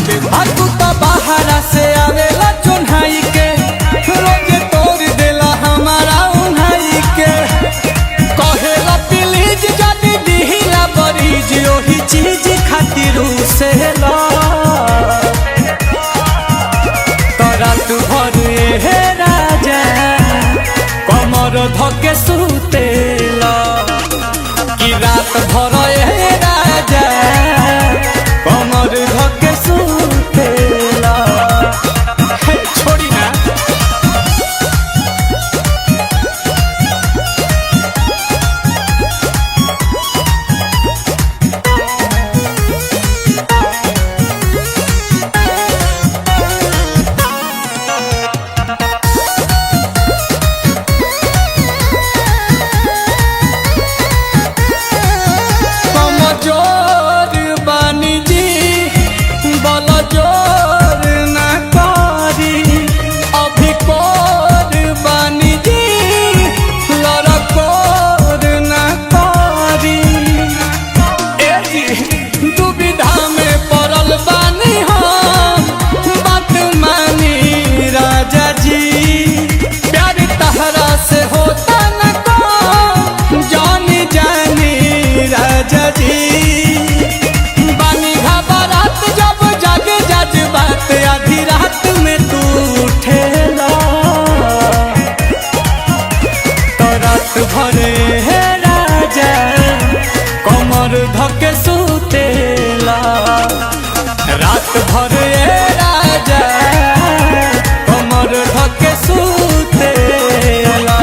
तू तो बाहरा से आवेला चुन्हाई के रोज तोड़ देला हमारा उन्हाई के कहेला प्लीज जदी दिहिला बरीज ओही चीज खातिर से ला तोरा तू भर हे राजा कमर धके सुतेला कि रात भर हे राजा कमर धके सुतेला छोड़ी ना भरे हे राजा कमर धके सुतेला रात भरे हे राजा कमर धके सुतेला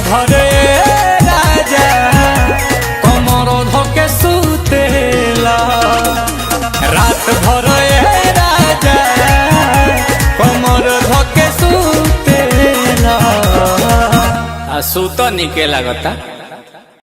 भरे राजा कमर धके सुतेला रात भरे राजा कमर धके सुतेला सुत निके लागता।